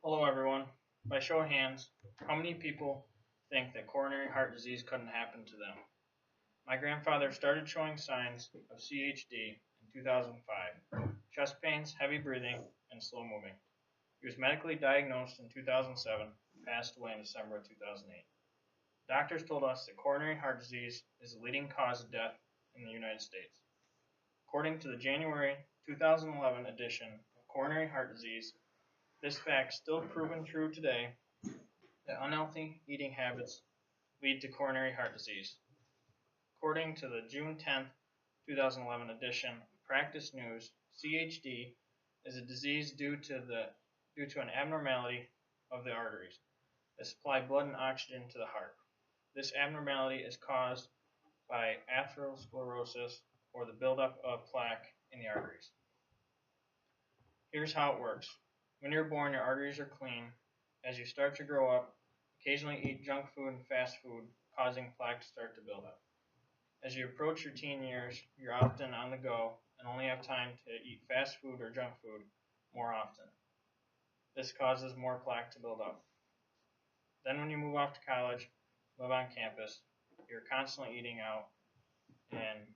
Hello, everyone. By show of hands, how many people think that coronary heart disease couldn't happen to them? My grandfather started showing signs of CHD in 2005: chest pains, heavy breathing, and slow moving. He was medically diagnosed in 2007 and passed away in December of 2008. Doctors told us that coronary heart disease is the leading cause of death in the United States. According to the January 2011 edition of Coronary Heart Disease, this fact still proven true today that unhealthy eating habits lead to coronary heart disease. According to the June 10th, 2011 edition of Practice News, CHD is a disease due to an abnormality of the arteries that supply blood and oxygen to the heart. This abnormality is caused by atherosclerosis, or the buildup of plaque in the arteries. Here's how it works. When you're born, your arteries are clean. As you start to grow up, occasionally eat junk food and fast food, causing plaque to start to build up. As you approach your teen years, you're often on the go and only have time to eat fast food or junk food more often. This causes more plaque to build up. Then when you move off to college, live on campus, you're constantly eating out and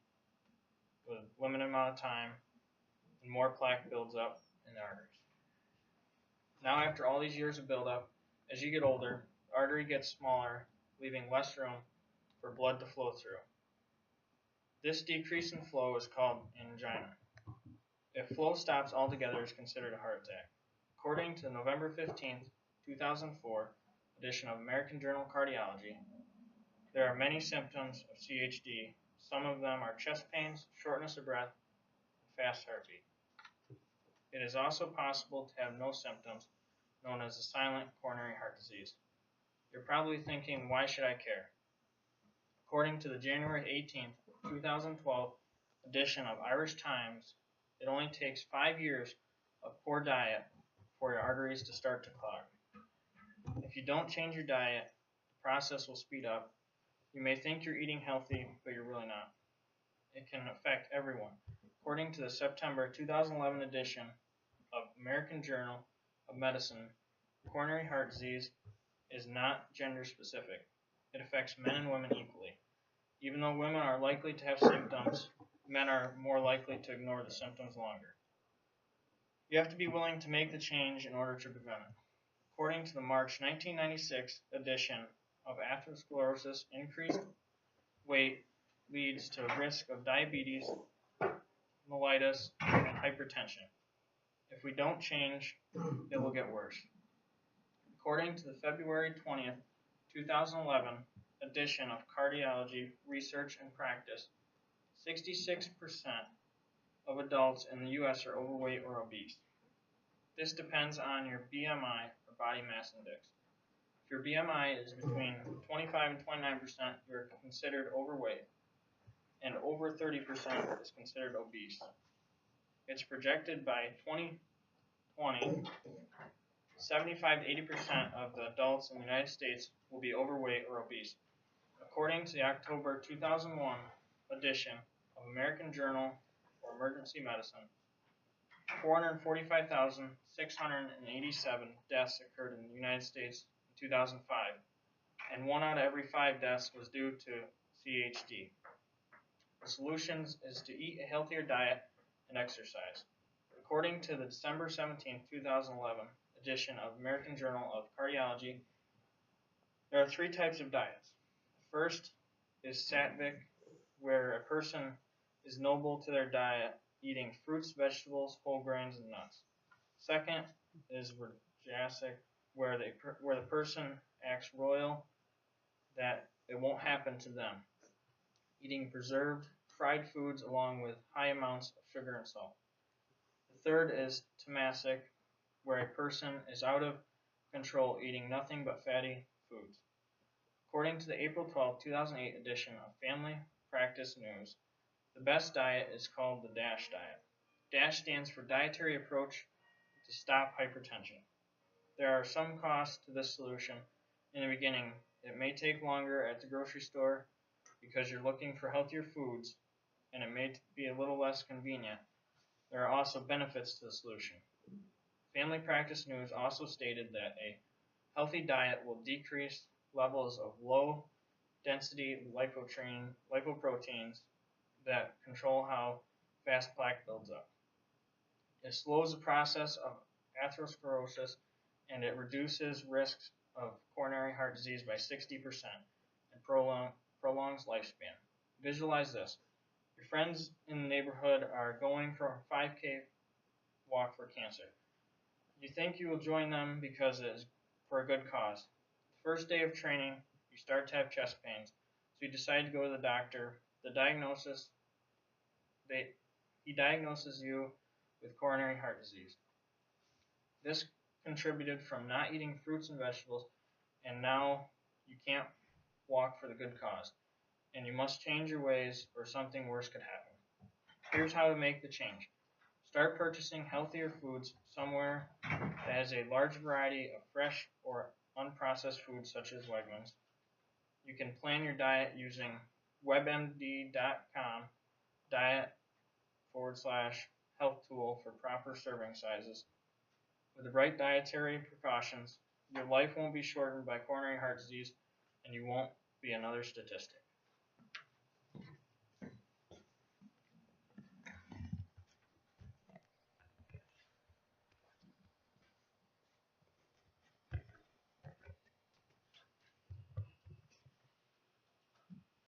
with a limited amount of time, and more plaque builds up in the arteries. Now, after all these years of buildup, as you get older, the artery gets smaller, leaving less room for blood to flow through. This decrease in flow is called angina. If flow stops altogether, it is considered a heart attack. According to the November 15th, 2004 edition of American Journal of Cardiology, there are many symptoms of CHD. Some of them are chest pains, shortness of breath, and fast heartbeat. It is also possible to have no symptoms, known as a silent coronary heart disease. You're probably thinking, why should I care? According to the January 18th, 2012 edition of Irish Times, it only takes 5 years of poor diet for your arteries to start to clog. If you don't change your diet, the process will speed up. You may think you're eating healthy, but you're really not. It can affect everyone. According to the September 2011 edition of American Journal of Medicine, coronary heart disease is not gender specific. It affects men and women equally. Even though women are likely to have symptoms, men are more likely to ignore the symptoms longer. You have to be willing to make the change in order to prevent it. According to the March 1996 edition of Atherosclerosis, increased weight leads to a risk of diabetes, mellitus, and hypertension. If we don't change, it will get worse. According to the February 20th, 2011 edition of Cardiology Research and Practice, 66% of adults in the U.S. are overweight or obese. This depends on your BMI, or body mass index. If your BMI is between 25 and 29%, you're considered overweight, and over 30% is considered obese. It's projected by 2020, 75 to 80% of the adults in the United States will be overweight or obese. According to the October 2001 edition of American Journal of Emergency Medicine, 445,687 deaths occurred in the United States in 2005, and 1 out of every 5 deaths was due to CHD. The solution is to eat a healthier diet and exercise. According to the December 17, 2011 edition of American Journal of Cardiology, there are 3 types of diets. The first is sattvic, where a person is noble to their diet, eating fruits, vegetables, whole grains, and nuts. Second is rajasic, where the person acts royal, that it won't happen to them, eating preserved, fried foods along with high amounts of sugar and salt. The third is tamasic, where a person is out of control, eating nothing but fatty foods. According to the April 12, 2008 edition of Family Practice News, the best diet is called the DASH diet. DASH stands for Dietary Approach to Stop Hypertension. There are some costs to this solution. In the beginning, it may take longer at the grocery store because you're looking for healthier foods, and it may be a little less convenient. There are also benefits to the solution. Family Practice News also stated that a healthy diet will decrease levels of low density lipoproteins that control how fast plaque builds up. It slows the process of atherosclerosis and it reduces risks of coronary heart disease by 60% and prolongs lifespan. Visualize this. Your friends in the neighborhood are going for a 5K walk for cancer. You think you will join them because it is for a good cause. The first day of training, you start to have chest pains, so you decide to go to the doctor. He diagnoses you with coronary heart disease. This contributed from not eating fruits and vegetables, and now you can't walk for the good cause, and you must change your ways or something worse could happen. Here's how to make the change. Start purchasing healthier foods somewhere that has a large variety of fresh or unprocessed foods such as Wegmans. You can plan your diet using webmd.com diet/health tool for proper serving sizes. With the right dietary precautions, your life won't be shortened by coronary heart disease and you won't be another statistic.